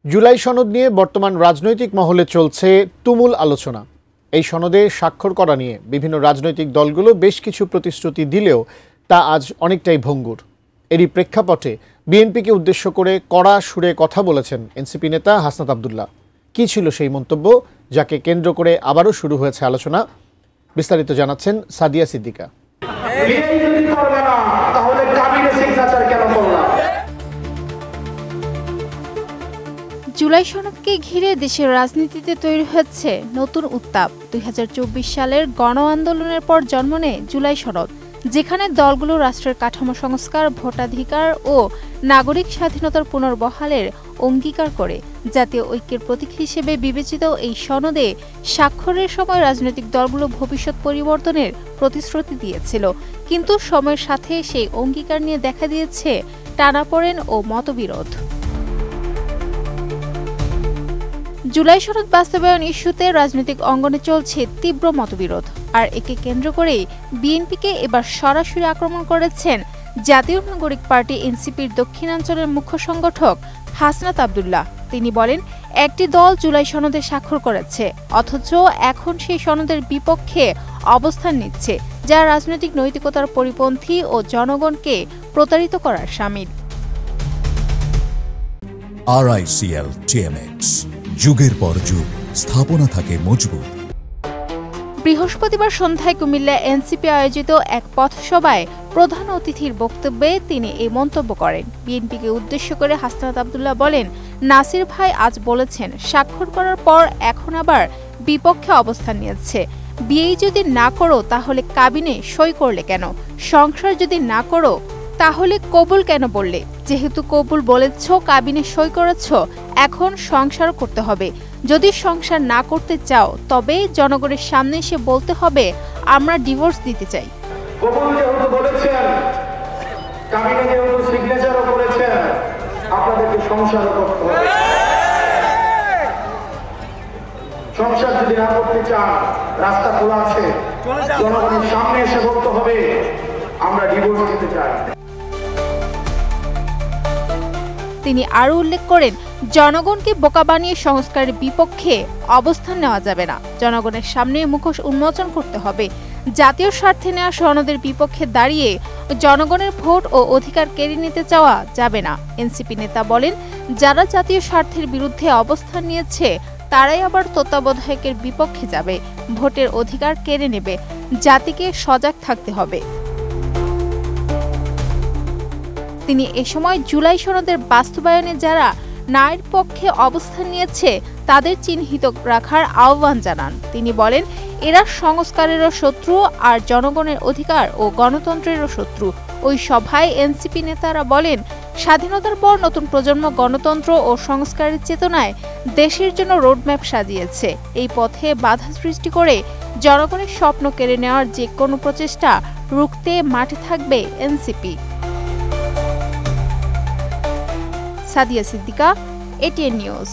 জুলাই সনদ নিয়ে বর্তমান রাজনৈতিক মহলে চলছে তুমুল আলোচনা। এই সনদে স্বাক্ষর করা নিয়ে বিভিন্ন রাজনৈতিক দলগুলো বেশ কিছু প্রতিশ্রুতি দিলেও তা আজ অনেকটাই ভঙ্গুর। এরই প্রেক্ষাপটে বিএনপিকে উদ্দেশ্য করে কড়া সুরে কথা বলেছেন এনসিপি নেতা হাসনাত আব্দুল্লাহ। কী ছিল সেই মন্তব্য, যাকে কেন্দ্র করে আবারও শুরু হয়েছে আলোচনা? বিস্তারিত জানাচ্ছেন সাদিয়া সিদ্দিকা। জুলাই সনদকে ঘিরে দেশের রাজনীতিতে তৈরি হচ্ছে নতুন উত্তাপ। ২০২৪ সালের গণ আন্দোলনের পর জন্ম নেয় জুলাই সনদ, যেখানে দলগুলো রাষ্ট্রের কাঠামো সংস্কার, ভোটাধিকার ও নাগরিক স্বাধীনতার পুনর্বহালের অঙ্গীকার করে। জাতীয় ঐক্যের প্রতীক হিসেবে বিবেচিত এই সনদে স্বাক্ষরের সময় রাজনৈতিক দলগুলো ভবিষ্যৎ পরিবর্তনের প্রতিশ্রুতি দিয়েছিল, কিন্তু সময়ের সাথে সেই অঙ্গীকার নিয়ে দেখা দিয়েছে টানাপোড়েন ও মতবিরোধ। জুলাই সনদ বাস্তবায়ন ইস্যুতে রাজনৈতিক অঙ্গনে চলছে তীব্র মতবিরোধ, আর একে কেন্দ্র করেই বিএনপিকে এবার সরাসরি আক্রমণ করেছেন জাতীয় নাগরিক পার্টি এনসিপির দক্ষিণাঞ্চলের মুখ্য সংগঠক হাসনাত আব্দুল্লাহ। তিনি বলেন, একটি দল জুলাই সনদে স্বাক্ষর করেছে, অথচ এখন সেই সনদের বিপক্ষে অবস্থান নিচ্ছে, যা রাজনৈতিক নৈতিকতার পরিপন্থী ও জনগণকে প্রতারিত করার শামিল। RICL TMX, যুগের পর যুগ স্থাপনা থাকে মজবুত। বৃহস্পতিবার সন্ধ্যায় কুমিল্লা এনসিপি আয়োজিত এক পথসভায় প্রধান অতিথির বক্তব্যে তিনি এই মন্তব্য করেন। বিএনপিকে উদ্দেশ্য করে হাসনাত আব্দুল্লাহ বলেন, নাসির ভাই আজ বলেছেন স্বাক্ষর করার পর এখন আবার বিপক্ষে অবস্থান নিয়েছে। বিয়ে যদি না করো তাহলে কাবিনে সই করলে কেন? সংসার যদি না করো তাহলে কবুল কেন বললে? যেহেতু কবুল বলেছ, কাবিনে সই করেছ, এখন সংসার করতে হবে। যদি সংসার না করতে চাও তবে জনগণের সামনে এসে বলতে হবে আমরা ডিভোর্স দিতে চাই। কবুল যেহেতু বলেছেন, কাবিনে যেহেতু সিগনেচারও করেছেন, আপনাদেরকে সংসার করতে হবে। সংসার যদি না করতে চান, রাস্তা খোলা আছে, জনগণের সামনে এসে বলতে হবে আমরা ডিভোর্স দিতে চাই। তিনি আরও উল্লেখ করেন, জনগণকে বোকা বানিয়ে সংস্কারের বিপক্ষে অবস্থান নেওয়া যাবে না। জনগণের সামনে মুখোশ উন্মোচন করতে হবে। জাতীয় স্বার্থে নেওয়া সনদের বিপক্ষে দাঁড়িয়ে জনগণের ভোট ও অধিকার কেড়ে নিতে চাওয়া যাবে না। এনসিপি নেতা বলেন, যারা জাতীয় স্বার্থের বিরুদ্ধে অবস্থান নিয়েছে তারাই আবার তত্ত্বাবধায়কের বিপক্ষে যাবে, ভোটের অধিকার কেড়ে নেবে। জাতিকে সজাগ থাকতে হবে। তিনি এ সময় জুলাই সনদের বাস্তবায়নে যারা ন্যায়ের পক্ষে অবস্থান নিয়েছে তাদের চিহ্নিত রাখার আহ্বান জানান। তিনি বলেন, এরা সংস্কারেরও শত্রু আর জনগণের অধিকার ও গণতন্ত্রেরও শত্রু। ওই সভায় এনসিপি নেতারা বলেন, স্বাধীনতার পর নতুন প্রজন্ম গণতন্ত্র ও সংস্কারের চেতনায় দেশের জন্য রোডম্যাপ সাজিয়েছে। এই পথে বাধা সৃষ্টি করে জনগণের স্বপ্ন কেড়ে নেওয়ার যে কোনো প্রচেষ্টা রুখতে মাঠে থাকবে NCP. Sadia Siddika, ATN news.